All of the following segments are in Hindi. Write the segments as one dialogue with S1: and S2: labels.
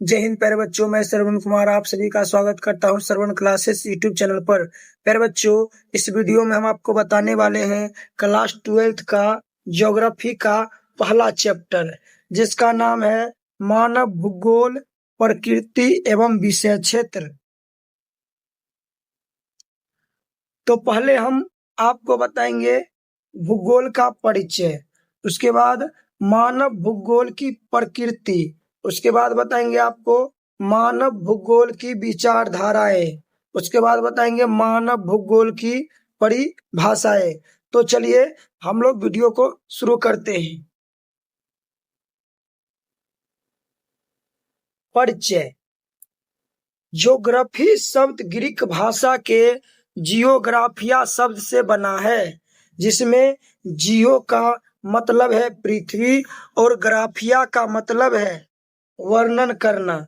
S1: जय हिंद प्यारे बच्चों, मैं श्रवण कुमार आप सभी का स्वागत करता हूं श्रवण क्लासेस यूट्यूब चैनल पर। प्यारे बच्चों, इस वीडियो में हम आपको बताने वाले हैं क्लास 12th का ज्योग्राफी का पहला चैप्टर, जिसका नाम है मानव भूगोल, प्रकृति एवं विषय क्षेत्र। तो पहले हम आपको बताएंगे भूगोल का परिचय, उसके बाद मानव भूगोल की प्रकृति, उसके बाद बताएंगे आपको मानव भूगोल की विचारधाराएं, उसके बाद बताएंगे मानव भूगोल की परिभाषाएं। तो चलिए हम लोग वीडियो को शुरू करते हैं। परिचय। ज्योग्राफी शब्द ग्रीक भाषा के जियोग्राफिया शब्द से बना है, जिसमें जियो का मतलब है पृथ्वी और ग्राफिया का मतलब है वर्णन करना।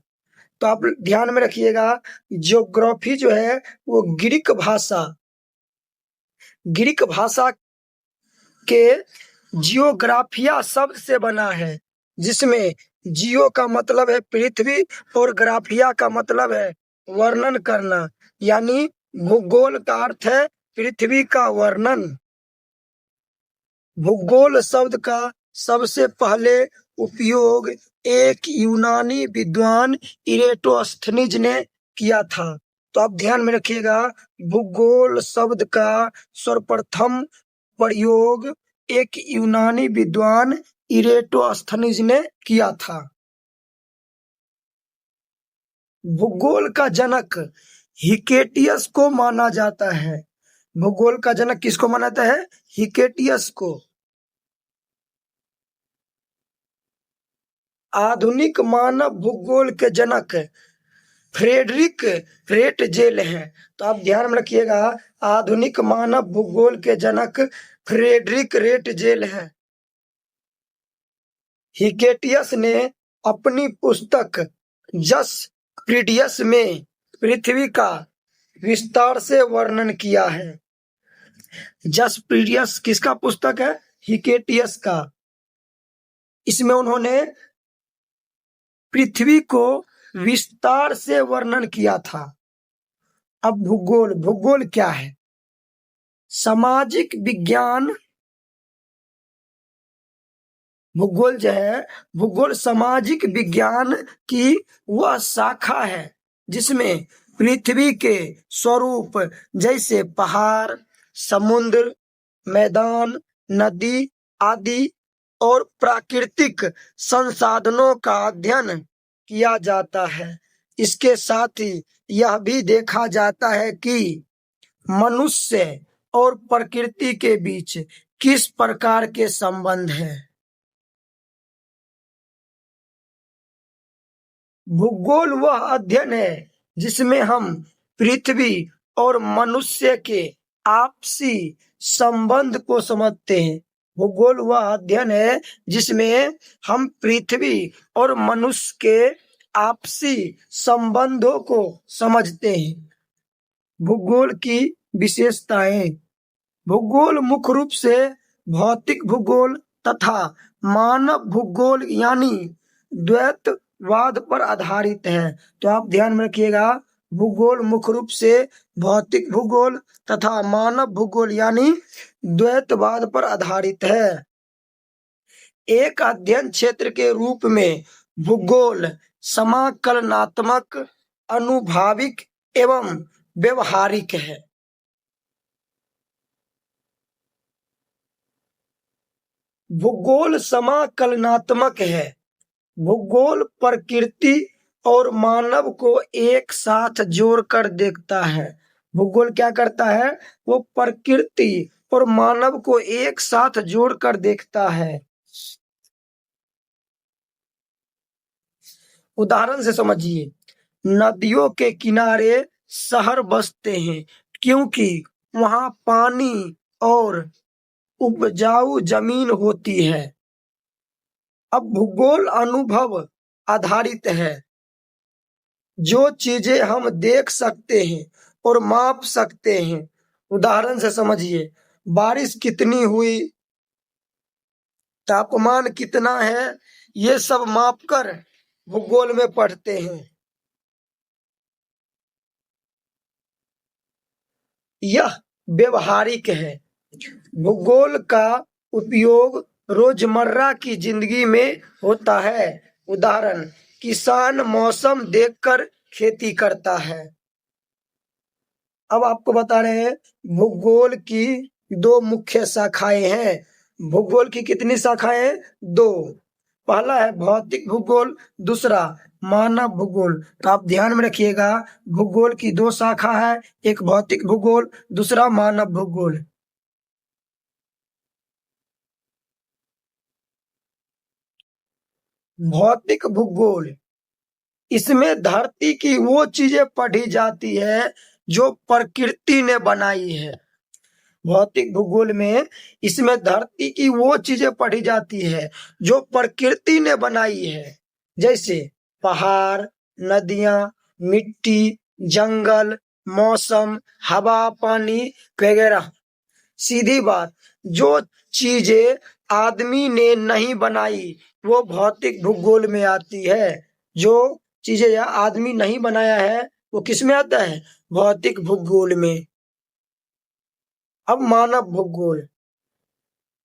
S1: तो आप ध्यान में रखिएगा, ज्योग्राफी जो है वो ग्रीक भाषा के जियोग्राफिया शब्द से बना है, जिसमें जियो का मतलब है पृथ्वी और ग्राफिया का मतलब है वर्णन करना, यानी भूगोल का अर्थ है पृथ्वी का वर्णन। भूगोल शब्द का सबसे पहले उपयोग एक यूनानी विद्वान इरेटोस्थनीज ने किया था। तो आप ध्यान में रखिएगा, भूगोल शब्द का सर्वप्रथम प्रयोग एक यूनानी विद्वान इरेटोस्थनीज ने किया था। भूगोल का जनक हिकेटियस को माना जाता है। भूगोल का जनक किसको माना जाता है? हिकेटियस को। आधुनिक मानव भूगोल के जनक फ्रेडरिक रेटजेल हैं। तो आप ध्यान में रखिएगा, आधुनिक मानव भूगोल के जनक फ्रेडरिक रेटजेल हैं। हिकेटियस ने अपनी पुस्तक जस प्रीडियस में पृथ्वी का विस्तार से वर्णन किया है। जस प्रीडियस किसका पुस्तक है? हिकेटियस का। इसमें उन्होंने पृथ्वी को विस्तार से वर्णन किया था। अब भूगोल क्या है? सामाजिक विज्ञान। भूगोल जो है, भूगोल सामाजिक विज्ञान की वह शाखा है जिसमें पृथ्वी के स्वरूप जैसे पहाड़, समुद्र, मैदान, नदी आदि और प्राकृतिक संसाधनों का अध्ययन किया जाता है। इसके साथ ही यह भी देखा जाता है कि मनुष्य और प्रकृति के बीच किस प्रकार के संबंध हैं। भूगोल वह अध्ययन है जिसमें हम पृथ्वी और मनुष्य के आपसी संबंध को समझते हैं। भूगोल वह अध्ययन है जिसमें हम पृथ्वी और मनुष्य के आपसी संबंधों को समझते हैं। भूगोल की विशेषताएं। भूगोल मुख्य रूप से भौतिक भूगोल तथा मानव भूगोल यानी द्वैतवाद पर आधारित है। तो आप ध्यान में रखिएगा, भूगोल मुख्य रूप से भौतिक भूगोल तथा मानव भूगोल यानी द्वैतवाद पर आधारित है। एक अध्ययन क्षेत्र के रूप में भूगोल समाकलनात्मक, अनुभाविक एवं व्यवहारिक है। भूगोल समाकलनात्मक है। भूगोल प्रकृति और मानव को एक साथ जोड़कर देखता है। भूगोल क्या करता है? वो प्रकृति और मानव को एक साथ जोड़कर देखता है। उदाहरण से समझिए, नदियों के किनारे शहर बसते हैं क्योंकि वहां पानी और उपजाऊ जमीन होती है। अब भूगोल अनुभव आधारित है। जो चीजें हम देख सकते हैं और माप सकते हैं, उदाहरण से समझिए, बारिश कितनी हुई, तापमान कितना है, ये सब मापकर भूगोल में पढ़ते हैं। यह व्यवहारिक है। भूगोल का उपयोग रोजमर्रा की जिंदगी में होता है। उदाहरण, किसान मौसम देखकर खेती करता है। अब आपको बता रहे हैं भूगोल की दो मुख्य शाखाएं हैं। भूगोल की कितनी शाखाएं हैं? दो। पहला है भौतिक भूगोल, दूसरा मानव भूगोल। तो आप ध्यान में रखिएगा, भूगोल की दो शाखा है, एक भौतिक भूगोल, दूसरा मानव भूगोल। भौतिक भूगोल, इसमें धरती की वो चीजें पढ़ी जाती है जो प्रकृति ने बनाई है। भौतिक भूगोल में इसमें धरती की वो चीजें पढ़ी जाती है जो प्रकृति ने बनाई है, जैसे पहाड़, नदियां, मिट्टी, जंगल, मौसम, हवा, पानी वगैरह। सीधी बात, जो चीजें आदमी ने नहीं बनाई वो भौतिक भूगोल में आती है। जो चीजें यह आदमी नहीं बनाया है वो किस में आता है? भौतिक भूगोल में। अब मानव भूगोल,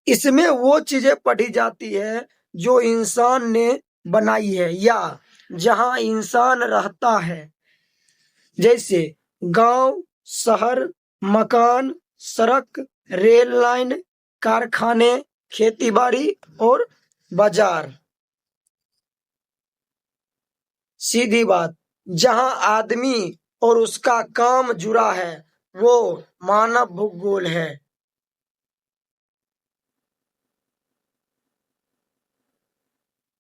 S1: इसमें वो चीजें पढ़ी जाती है जो इंसान ने बनाई है या जहां इंसान रहता है, जैसे गांव, शहर, मकान, सड़क, रेल लाइन, कारखाने, खेती बाड़ी और बाजार। सीधी बात, जहां आदमी और उसका काम जुड़ा है वो मानव भूगोल है।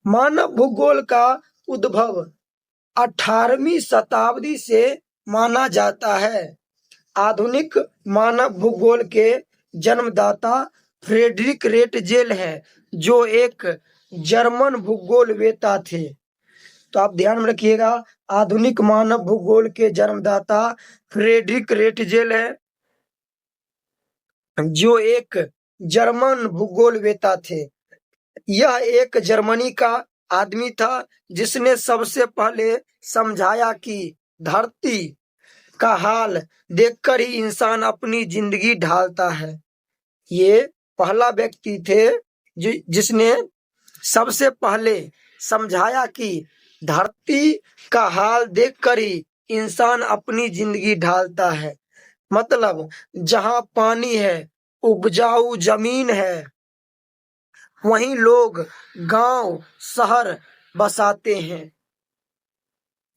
S1: मानव भूगोल का उद्भव 18वीं शताब्दी से माना जाता है। आधुनिक मानव भूगोल के जन्मदाता फ्रेडरिक रेटजेल है, जो एक जर्मन भूगोलवेत्ता थे। तो आप ध्यान में रखिएगा, आधुनिक मानव भूगोल के जन्मदाता फ्रेडरिक रेटजेल है, जो एक जर्मन भूगोलवेत्ता थे। यह एक जर्मनी का आदमी था जिसने सबसे पहले समझाया कि धरती का हाल देखकर ही इंसान अपनी जिंदगी ढालता है। ये पहला व्यक्ति थे जिसने सबसे पहले समझाया कि धरती का हाल देखकर ही इंसान अपनी जिंदगी ढालता है। मतलब जहां पानी है, उपजाऊ जमीन है, वहीं लोग गांव शहर बसाते हैं।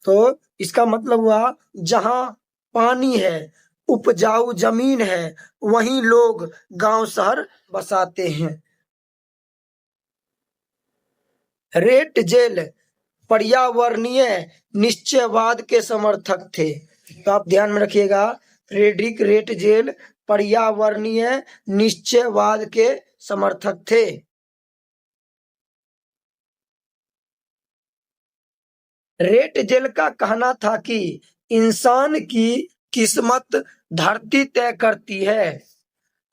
S1: तो इसका मतलब हुआ, जहां पानी है, उपजाऊ जमीन है, वहीं लोग गांव शहर बसाते हैं। रेटजेल पर्यावरणीय निश्चयवाद के समर्थक थे। तो आप ध्यान में रखिएगा, फ्रेडरिक रेटजेल पर्यावरणीय निश्चयवाद के समर्थक थे। रेटजेल का कहना था कि इंसान की किस्मत धरती तय करती है।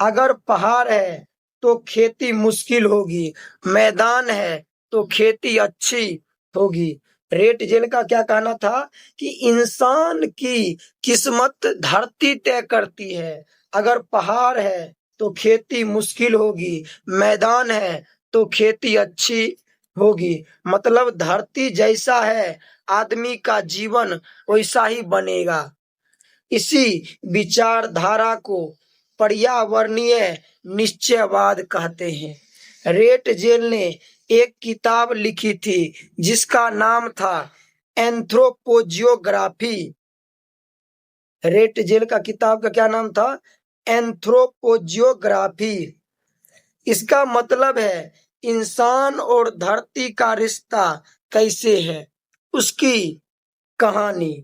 S1: अगर पहाड़ है तो खेती मुश्किल होगी, मैदान है तो खेती अच्छी होगी। रेटजेल का क्या कहना था कि इंसान की किस्मत धरती तय करती है। अगर पहाड़ है तो खेती मुश्किल होगी, मैदान है तो खेती अच्छी होगी। मतलब धरती जैसा है आदमी का जीवन वैसा ही बनेगा। इसी विचारधारा को पर्यावरणीय निश्चयवाद कहते हैं। रेटजेल ने एक किताब लिखी थी जिसका नाम था एंथ्रोपोजियोग्राफी। रेटजेल का किताब का क्या नाम था? एंथ्रोपोजियोग्राफी। इसका मतलब है इंसान और धरती का रिश्ता कैसे है, उसकी कहानी।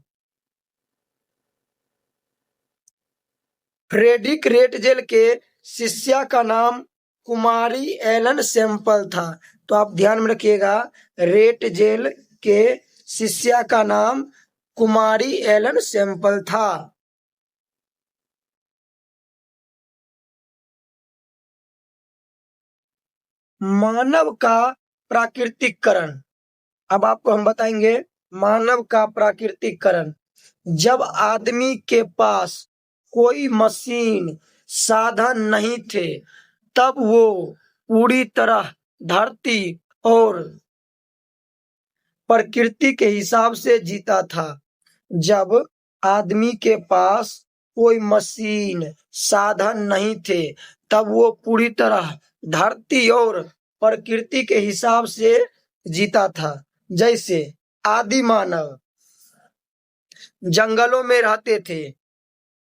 S1: फ्रेडरिक रेटजेल के शिष्या का नाम कुमारी एलन सैंपल था। तो आप ध्यान में रखिएगा, रेटजेल के शिष्या का नाम कुमारी एलन सैंपल था। मानव का प्राकृतिकरण, अब आपको हम बताएंगे मानव का प्राकृतिकरण। जब आदमी के पास कोई मशीन साधन नहीं थे, तब वो पूरी तरह धरती और प्रकृति के हिसाब से जीता था। जब आदमी के पास कोई मशीन साधन नहीं थे, तब वो पूरी तरह धरती और प्रकृति के हिसाब से जीता था। जैसे आदि मानव जंगलों में रहते थे,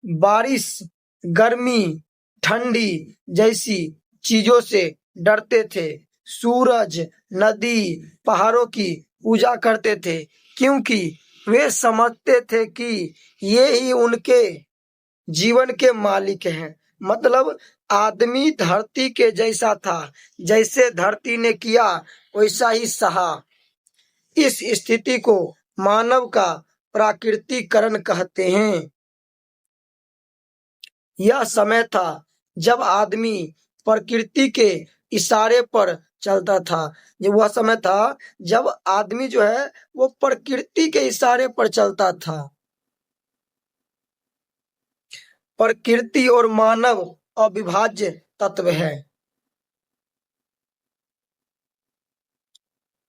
S1: बारिश, गर्मी, ठंडी जैसी चीजों से डरते थे। सूरज, नदी, पहाड़ों की पूजा करते थे, क्योंकि वे समझते थे कि ये ही उनके जीवन के मालिक हैं। मतलब आदमी धरती के जैसा था, जैसे धरती ने किया वैसा ही सहा। इस स्थिति को मानव का प्राकृतिकरण कहते हैं। यह समय था जब आदमी प्रकृति के इशारे पर चलता था। ये वह समय था जब आदमी जो है वो प्रकृति के इशारे पर चलता था। प्रकृति और मानव अविभाज्य तत्व है।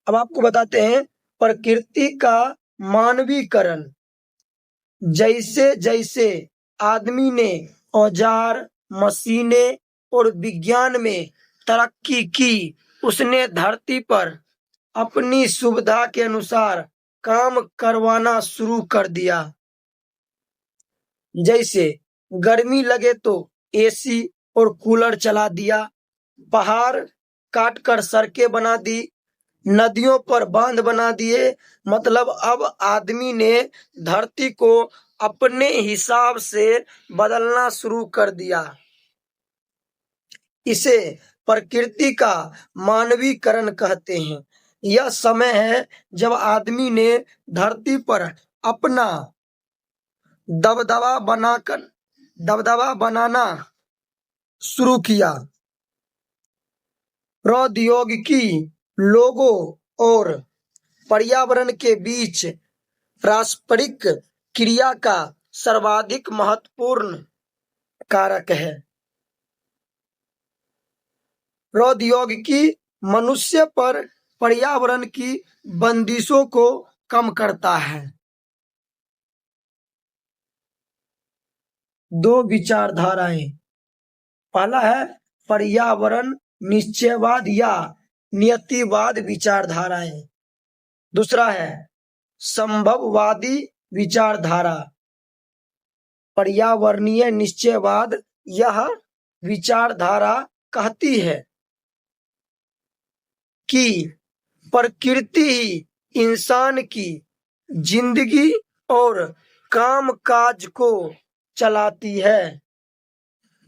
S1: अब आपको बताते हैं प्रकृति का मानवीकरण। जैसे जैसे आदमी ने औजार, मशीनें और विज्ञान में तरक्की की, उसने धरती पर अपनी सुविधा के अनुसार काम करवाना शुरू कर दिया। जैसे गर्मी लगे तो एसी और कूलर चला दिया, पहाड़ काट कर सड़कें बना दी, नदियों पर बांध बना दिए। मतलब अब आदमी ने धरती को अपने हिसाब से बदलना शुरू कर दिया। इसे प्रकृति का मानवीकरण कहते हैं। यह समय है जब आदमी ने धरती पर अपना दबदबा बनाना शुरू किया। प्रौद्योगिकी, लोगों और पर्यावरण के बीच पारस्परिक क्रिया का सर्वाधिक महत्वपूर्ण कारक है। प्रौद्योगिकी मनुष्य पर पर्यावरण की बंदिशों को कम करता है। दो विचारधाराएं। पहला है पर्यावरण निश्चयवाद या नियतिवाद विचारधाराएं। दूसरा है संभववादी विचारधारा। पर्यावरणीय निश्चयवाद यह विचारधारा कहती है कि प्रकृति ही इंसान की जिंदगी और कामकाज को चलाती है।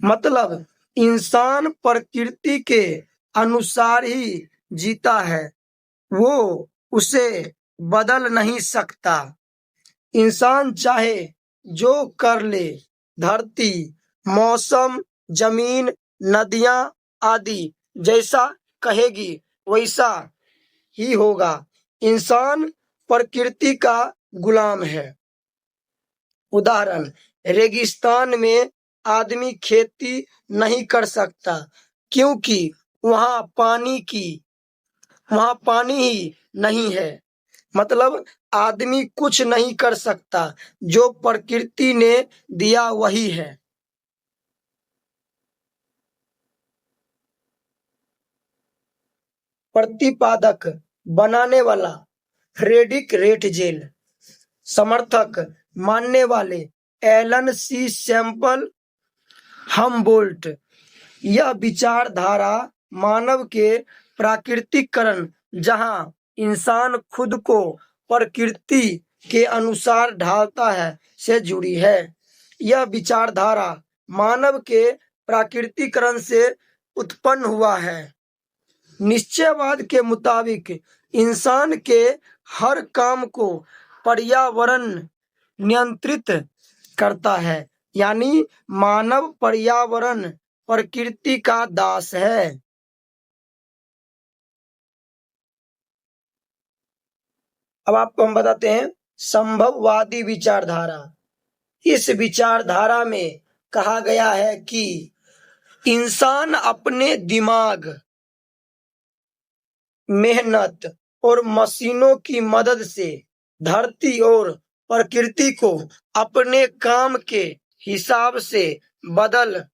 S1: मतलब इंसान प्रकृति के अनुसार ही जीता है, वो उसे बदल नहीं सकता। इंसान चाहे जो कर ले, धरती, मौसम, जमीन, नदियां आदि जैसा कहेगी वैसा ही होगा। इंसान प्रकृति का गुलाम है। उदाहरण, रेगिस्तान में आदमी खेती नहीं कर सकता, क्योंकि वहां पानी ही नहीं है। मतलब आदमी कुछ नहीं कर सकता, जो प्रकृति ने दिया वही है। प्रतिपादक, बनाने वाला फ्रेडरिक रेटजेल। समर्थक, मानने वाले एलन सी सैम्पल हमबोल्ट। यह विचारधारा मानव के प्राकृतिकरण, जहां इंसान खुद को प्रकृति के अनुसार ढालता है, से जुड़ी है। यह विचारधारा मानव के प्राकृतिकरण से उत्पन्न हुआ है। निश्चयवाद के मुताबिक इंसान के हर काम को पर्यावरण नियंत्रित करता है, यानी मानव पर्यावरण प्रकृति का दास है। अब आपको हम बताते हैं संभववादी विचारधारा। इस विचारधारा में कहा गया है कि इंसान अपने दिमाग, मेहनत और मशीनों की मदद से धरती और प्रकृति को अपने काम के हिसाब से बदल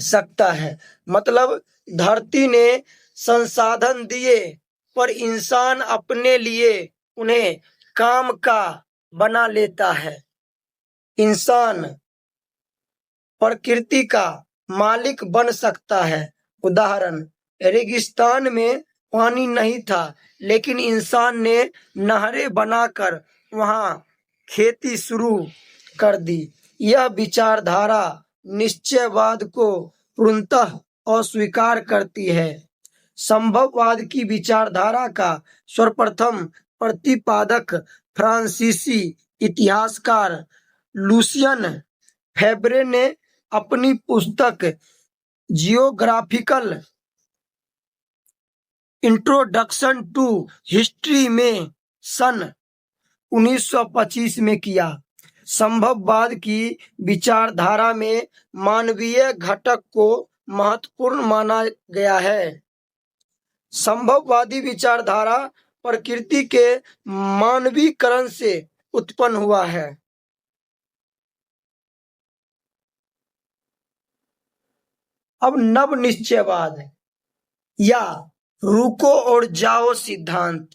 S1: सकता है। मतलब धरती ने संसाधन दिए पर इंसान अपने लिए उन्हें काम का बना लेता है। इंसान प्रकृति का मालिक बन सकता है। उदाहरण, रेगिस्तान में पानी नहीं था लेकिन इंसान ने नहरें बनाकर वहां खेती शुरू कर दी। यह विचारधारा निश्चयवाद को पूर्णतः अस्वीकार करती है। संभववाद की विचारधारा का सर्वप्रथम प्रतिपादक फ्रांसीसी इतिहासकार लुसियन फेब्रे ने अपनी पुस्तक जियोग्राफिकल इंट्रोडक्शन टू हिस्ट्री में सन 1925 में किया। संभववाद की विचारधारा में मानवीय घटक को महत्वपूर्ण माना गया है। संभववादी विचारधारा प्रकृति के मानवीकरण से उत्पन्न हुआ है। अब नव निश्चयवाद या रुको और जाओ सिद्धांत।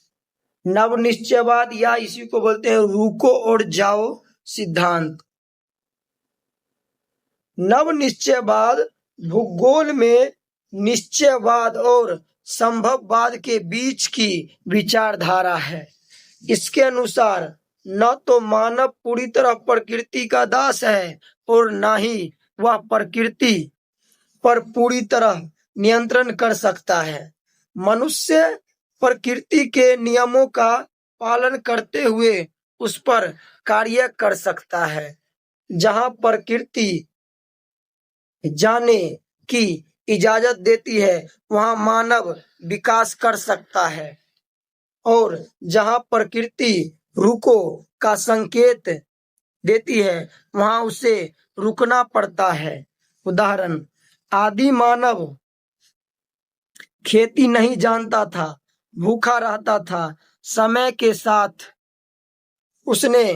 S1: नव निश्चयवाद या इसी को बोलते हैं रुको और जाओ सिद्धांत। नव निश्चयवाद भूगोल में निश्चयवाद और संभववाद के बीच की विचारधारा है। इसके अनुसार न तो मानव पूरी तरह प्रकृति का दास है और न ही वह प्रकृति पर पूरी तरह नियंत्रण कर सकता है। मनुष्य प्रकृति के नियमों का पालन करते हुए उस पर कार्य कर सकता है। जहां प्रकृति जाने की इजाजत देती है वहां मानव विकास कर सकता है और जहां प्रकृति रुको का संकेत देती है वहां उसे रुकना पड़ता है। उदाहरण, आदि मानव खेती नहीं जानता था, भूखा रहता था। समय के साथ उसने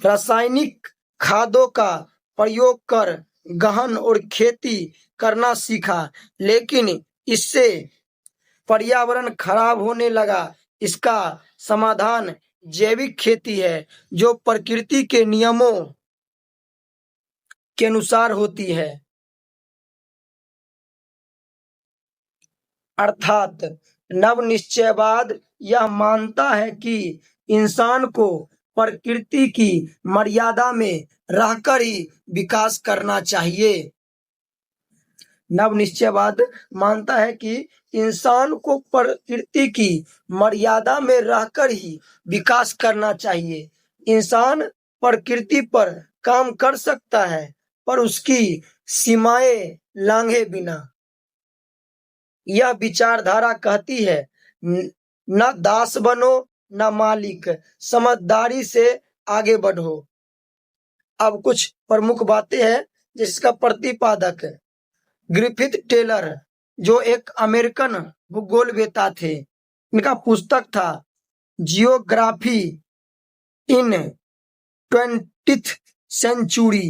S1: रासायनिक खादों का प्रयोग कर गहन और खेती करना सीखा, लेकिन इससे पर्यावरण खराब होने लगा। इसका समाधान जैविक खेती है जो प्रकृति के नियमों के अनुसार होती है। अर्थात नव निश्चयवाद यह मानता है कि इंसान को प्रकृति की मर्यादा में रहकर ही विकास करना चाहिए। नव निश्चयवाद मानता है कि इंसान को प्रकृति की मर्यादा में रहकर ही विकास करना चाहिए। इंसान प्रकृति पर काम कर सकता है पर उसकी सीमाएं लांघे बिना। यह विचारधारा कहती है न दास बनो न मालिक, समझदारी से आगे बढ़ो। अब कुछ प्रमुख बातें हैं जिसका प्रतिपादक ग्रिफिथ टेलर, जो एक अमेरिकन भूगोलवेता थे। इनका पुस्तक था जियोग्राफी इन 20th सेंचुरी।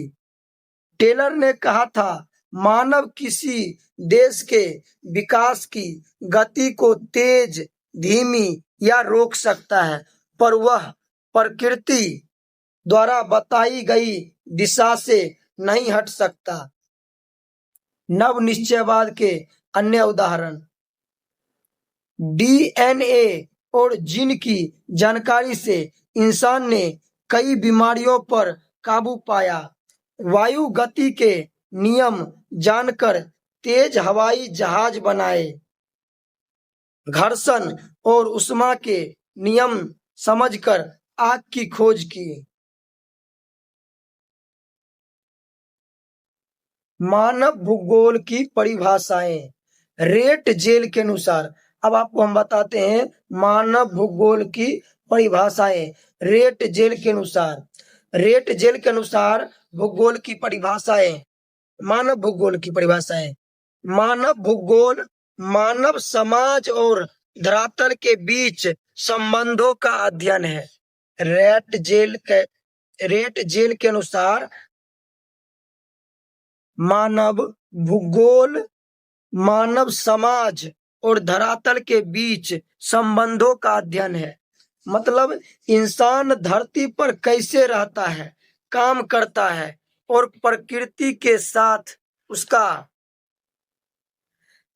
S1: टेलर ने कहा था मानव किसी देश के विकास की गति को तेज, धीमी या रोक सकता है पर वह प्रकृति द्वारा बताई गई दिशा से नहीं हट सकता। नव निश्चयवाद के अन्य उदाहरण डीएनए और जीन की जानकारी से इंसान ने कई बीमारियों पर काबू पाया। वायु गति के नियम जानकर तेज हवाई जहाज बनाए। घर्षण और ऊष्मा के नियम समझकर आग की खोज की। मानव भूगोल की परिभाषाएं रेट जेल के अनुसार। अब आपको हम बताते हैं मानव भूगोल की परिभाषाएं रेट जेल के अनुसार। रेट जेल के अनुसार भूगोल की परिभाषाएं, मानव भूगोल की परिभाषाएं। मानव भूगोल मानव समाज और धरातल के बीच संबंधों का अध्ययन है। रेट जेल के अनुसार मानव भूगोल मानव समाज और धरातल के बीच संबंधों का अध्ययन है। मतलब इंसान धरती पर कैसे रहता है, काम करता है और प्रकृति के साथ उसका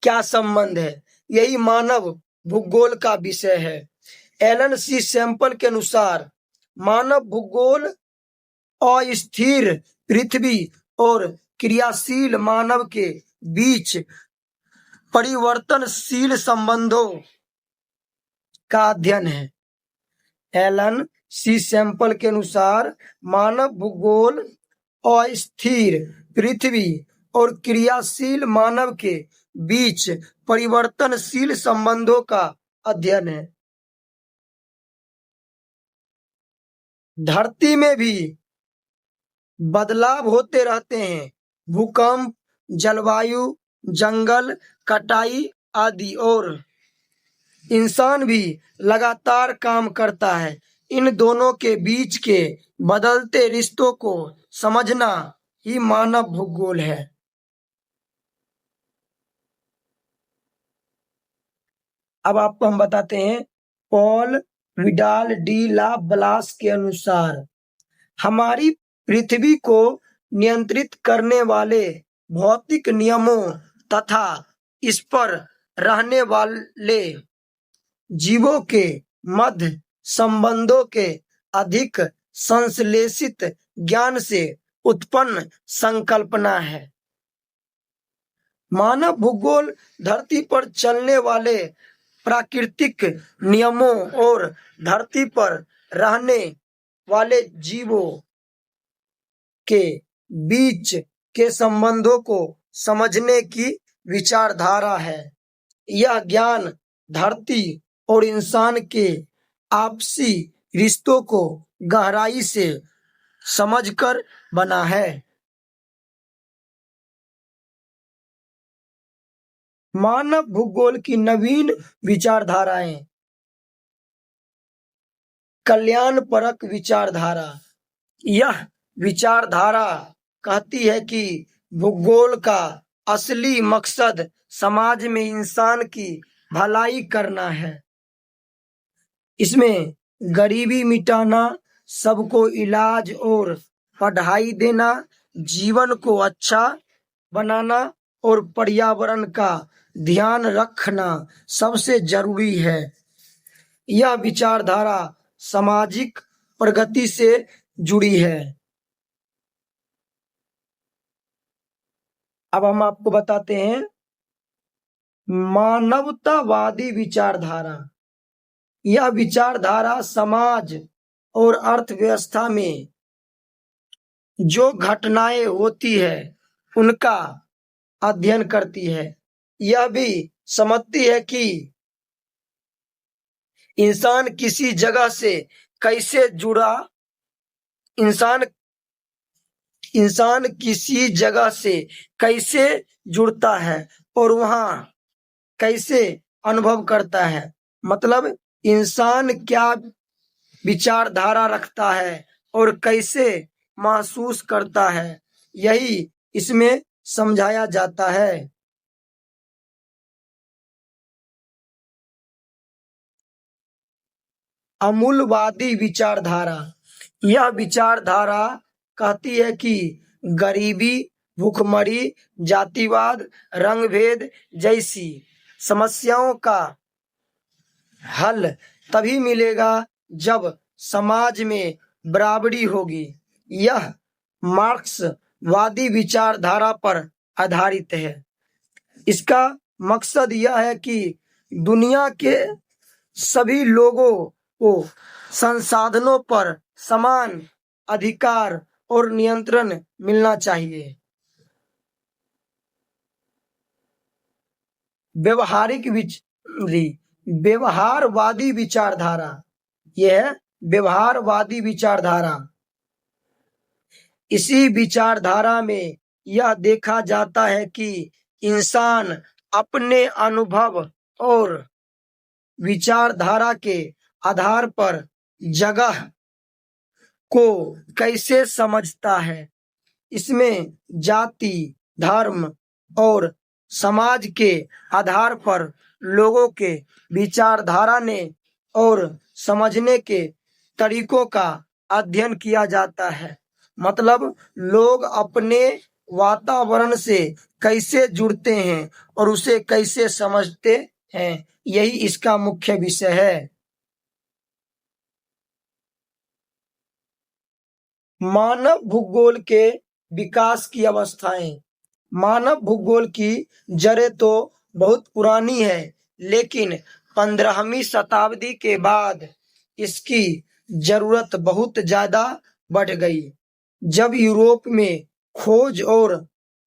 S1: क्या संबंध है, यही मानव भूगोल का विषय है। एलन सी सैंपल के अनुसार मानव भूगोल अस्थिर पृथ्वी और क्रियाशील मानव के बीच परिवर्तनशील संबंधों का अध्ययन है। एलन सी सैंपल के अनुसार मानव भूगोल अस्थिर पृथ्वी और क्रियाशील मानव के बीच परिवर्तनशील संबंधों का अध्ययन है। धरती में भी बदलाव होते रहते हैं। भूकंप, जलवायु, जंगल कटाई आदि, और इंसान भी लगातार काम करता है। इन दोनों के बीच के बदलते रिश्तों को समझना ही मानव भूगोल है। अब आपको हम बताते हैं, पॉल विडाल डी ला ब्लास के अनुसार हमारी पृथ्वी को नियंत्रित करने वाले भौतिक नियमों तथा इस पर रहने वाले जीवों के मध्य संबंधों के अधिक संश्लेषित ज्ञान से उत्पन्न संकल्पना है। मानव भूगोल धरती पर चलने वाले प्राकृतिक नियमों और धरती पर रहने वाले जीवों के बीच के संबंधों को समझने की विचारधारा है। यह ज्ञान धरती और इंसान के आपसी रिश्तों को गहराई से समझकर बना है। मानव भूगोल की नवीन विचारधाराएं। कल्याणपरक विचारधारा। यह विचारधारा कहती है कि भूगोल का असली मकसद समाज में इंसान की भलाई करना है। इसमें गरीबी मिटाना, सबको इलाज और पढ़ाई देना, जीवन को अच्छा बनाना और पर्यावरण का ध्यान रखना सबसे जरूरी है। यह विचारधारा सामाजिक प्रगति से जुड़ी है। अब हम आपको बताते हैं, मानवतावादी विचारधारा। यह विचारधारा समाज और अर्थव्यवस्था में जो घटनाएं होती है उनका अध्ययन करती है। यह भी समझती है कि इंसान किसी जगह से कैसे जुड़ा, इंसान किसी जगह से कैसे जुड़ता है और वहां कैसे अनुभव करता है। मतलब इंसान क्या विचारधारा रखता है और कैसे महसूस करता है, यही इसमें समझाया जाता है। अमूलवादी विचारधारा। यह विचारधारा कहती है कि गरीबी, भूखमरी, जातिवाद, रंगभेद जैसी समस्याओं का हल तभी मिलेगा जब समाज में बराबरी होगी। यह मार्क्सवादी विचारधारा पर आधारित है। इसका मकसद यह है कि दुनिया के सभी लोगों को संसाधनों पर समान अधिकार और नियंत्रण मिलना चाहिए। व्यवहारवादी विचारधारा। यह है व्यवहारवादी विचारधारा। इसी विचारधारा में यह देखा जाता है कि इंसान अपने अनुभव और विचारधारा के आधार पर जगह को कैसे समझता है। इसमें जाति, धर्म और समाज के आधार पर लोगों के विचारधारा ने और समझने के तरीकों का अध्ययन किया जाता है। मतलब लोग अपने वातावरण से कैसे जुड़ते हैं और उसे कैसे समझते हैं, यही इसका मुख्य विषय है। मानव भूगोल के विकास की अवस्थाएं। मानव भूगोल की जड़ें तो बहुत पुरानी है, लेकिन 15वीं शताब्दी के बाद इसकी जरूरत बहुत ज्यादा बढ़ गई। जब यूरोप में खोज और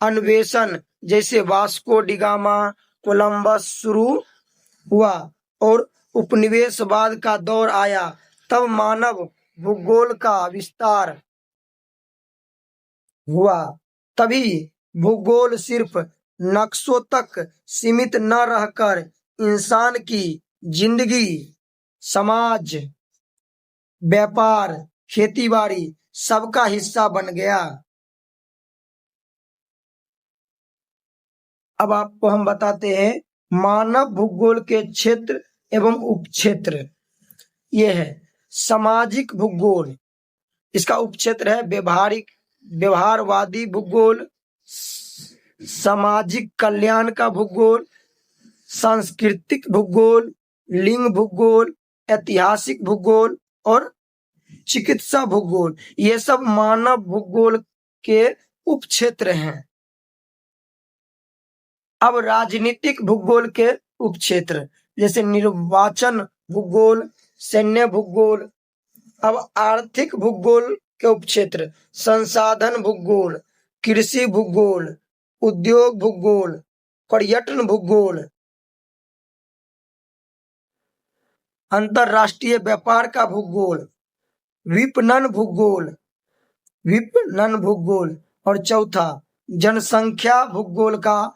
S1: अन्वेषण जैसे वास्को डिगामा, कोलंबस शुरू हुआ और उपनिवेशवाद का दौर आया, तब मानव भूगोल का विस्तार हुआ। तभी भूगोल सिर्फ नक्शों तक सीमित न रहकर इंसान की जिंदगी, समाज, व्यापार, खेतीबाड़ी सबका हिस्सा बन गया। अब आपको हम बताते हैं मानव भूगोल के क्षेत्र एवं उपक्षेत्र। यह है सामाजिक भूगोल, इसका उपक्षेत्र है व्यवहारवादी भूगोल, सामाजिक कल्याण का भूगोल, सांस्कृतिक भूगोल, लिंग भूगोल, ऐतिहासिक भूगोल और चिकित्सा भूगोल। ये सब मानव भूगोल के उपक्षेत्र हैं। अब राजनीतिक भूगोल के उपक्षेत्र जैसे निर्वाचन भूगोल, सैन्य भूगोल। अब आर्थिक भूगोल के उपक्षेत्र संसाधन भूगोल, कृषि भूगोल, उद्योग भूगोल, पर्यटन भूगोल, अंतरराष्ट्रीय व्यापार का भूगोल, विपणन भूगोल और चौथा जनसंख्या भूगोल का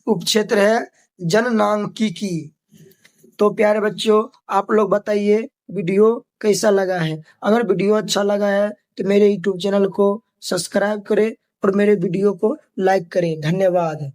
S1: उपक्षेत्र है जननांकिकी। तो प्यारे बच्चों, आप लोग बताइए वीडियो कैसा लगा है। अगर वीडियो अच्छा लगा है तो मेरे YouTube चैनल को सब्सक्राइब करें और मेरे वीडियो को लाइक करें। धन्यवाद।